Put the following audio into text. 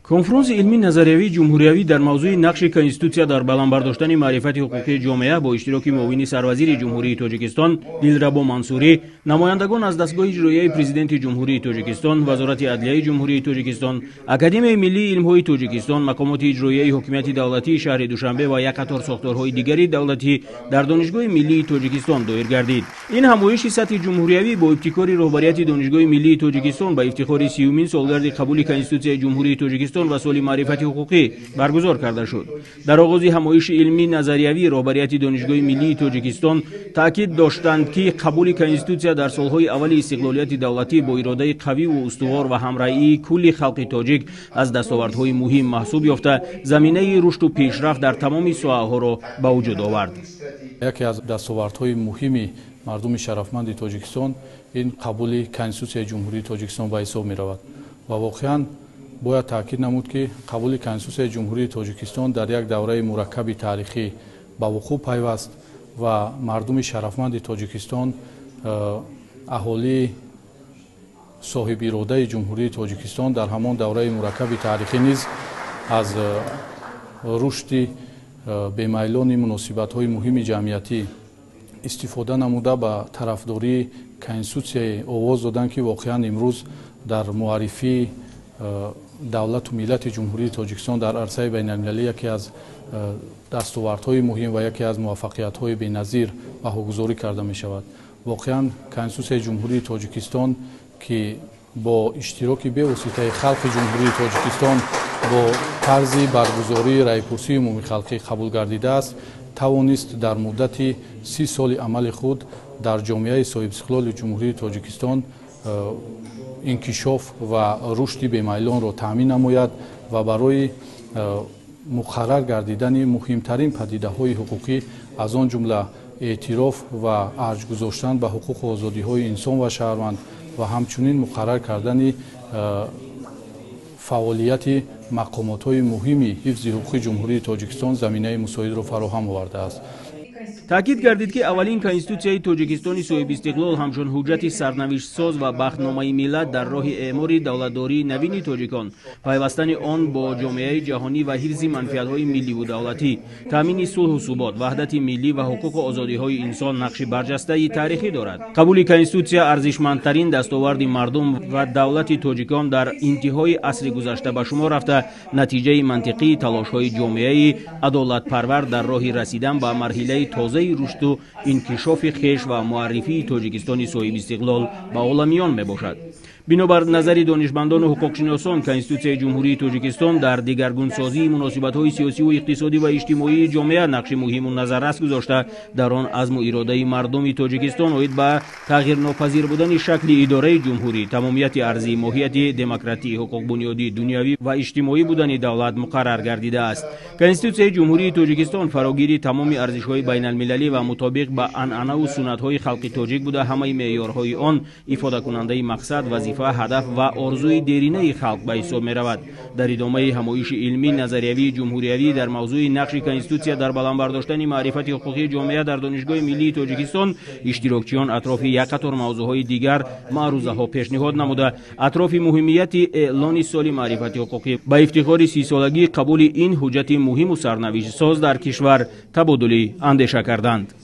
کنفرانس علمی نظریوی جمهوریوی در موضوع نقش کنستیتوسیا در بلند برداشتن معرفت حقوقی جامعه با اشتراک معاون سروزیر جمهوری تاجیکستان دیلربو منصوری، نمایندگان از دستگاه اجرایی پرزیدنت جمهوری تاجیکستان، وزارت عدلیه جمهوری تاجیکستان، اکادمی ملی علم‌های تاجیکستان، مقامات اجرایی حکومت دولتی شهر دوشنبه و یک قطار ساختارهای دیگری دولتی در دانشگاه ملی تاجیکستان دایر گردید. این همایش سطح جمهوریوی با ابتکار رهبریت دانشگاه ملی تاجیکستان به افتخار 30مین سالگرد قبول کنستیتوسیای جمهوری تاجیکستان و سال معرفت حقوقی برگزار کرده شد. در آغاز همایش علمی نظریوی رهبریت دانشگاه ملی تاجیکستان تاکید داشتند که قبول کنستیتوسیا در سالهای اول استقلالیت دولتی با اراده قوی و استوار و همراهی کل خلق تاجیک از دستاوردهای مهم محسوب یافته زمینه رشد و پیشرفت در تمام ساحه‌ها را به وجود آورد. یکی از دستاوردهای مهم مردم شرفمند تاجیکستان این قبول کنستیتوسیای جمهوری تاجیکستان به حساب می‌رود و واقعاً باید تاکید نمود که قبول کنستیتوسیای جمهوری تاجیکستان در یک دوره مرکب تاریخی به وقوع پیوست و مردم شرفمند تاجیکستان، اهالی صاحب اراده جمهوری تاجیکستان در همان دوره مرکب تاریخی نیز از رشد بی‌میلان مناسبت‌های مهم جمعیتی استفاده نموده به طرفداری کنستیتوسیای آواز دادند که واقعاً امروز در معرفی دولت و ملت جمهوری تاجیکستان در عرصه بین‌المللی یکی از دستاوردهای مهم و یکی از موفقیت‌های بی‌نظیر بهاگذاری کرده می‌شود. واقعاً کنستیتوسیای جمهوری تاجیکستان که با اشتراک بی‌واسطه خلق جمهوری تاجیکستان با طرز برگزاری رای‌پرسی عمومی خلقی قبول گردیده است، توانست در مدت 30 سال عمل خود در جامعه صاحب استقلال جمهوری تاجیکستان انکشاف و رشد بی‌میلان را تامین نماید و برای مقرر گردیدن مهمترین پدیده‌های حقوقی از آن جمله اعتراف و ارج گذاشتن به حقوق و آزادی‌های انسان و شهروند و همچنین مقرر کردن فعالیت مقامات‌های مهم حفظ حقوق جمهوری تاجیکستان زمینه مساعد را فراهم آورده است. تاکید گردید که اولین کنستیتوسیای تاجیکستانی صاحب استقلال همچون حجت سرنوشت ساز و بختنامه ملت در راه اعمار دولتداری نوین تاجیکان، پیوستن آن با جامعه جهانی و حفظ منفعت‌های ملی و دولتی، تامین صلح و ثبات، وحدت ملی و حقوق و آزادی‌های انسان نقش برجسته تاریخی دارد. قبول کنستیتوسیا ارزشمندترین دستاورد مردم و دولت تاجیکان در انتهای عصر گذشته به شمار رفته، نتیجه منطقی تلاش‌های جامعه عدالت‌پرور در راه رسیدن به مرحله تازه رشد و انکشاف خویش و معرفی تاجیکستان صاحب استقلال به عالمیان می باشد. بنابر نظر دانشمندان و حقوقشناسان، کنستیتوسیای جمهوری تاجیکستان در دگرگونسازی مناسبت‌های سیاسی و اقتصادی و اجتماعی جامعه نقش مهم و نظررس گذاشته، در آن عزم و اراده مردم تاجیکستان اوید به تغییر ناپذیر بودن شکل اداره جمهوری، تمامیت ارضی، ماهیت دموکراتی، حقوق بنیادی دنیوی و اجتماعی بودن دولت مقرر گردیده است. کنستیتوسیای جمهوری تاجیکستان فراگیری تمام ارزش‌های بین‌المللی و مطابق با عنعنه و سنت‌های خلق تاجیک بوده، همه معیارهای آن افاده کننده مقصد، وظیفه، هدف و آرزوی دیرینه خلق به حساب می رود. در ادامه همایش علمی نظریوی جمهوریوی در موضوع نقش کنستیتوسیا در بلند برداشتن معرفت حقوقی جامعه در دانشگاه ملی تاجیکستان، اشتراکچیان اطراف یک قطار موضوعهای دیگر معروضه ها پیشنهاد نموده، اطراف مهمیت اعلان سال معرفت حقوقی به افتخار 30 سالگی قبول این حجت مهم و سرنوشت ساز در کشور تبادل اندیشه کردند.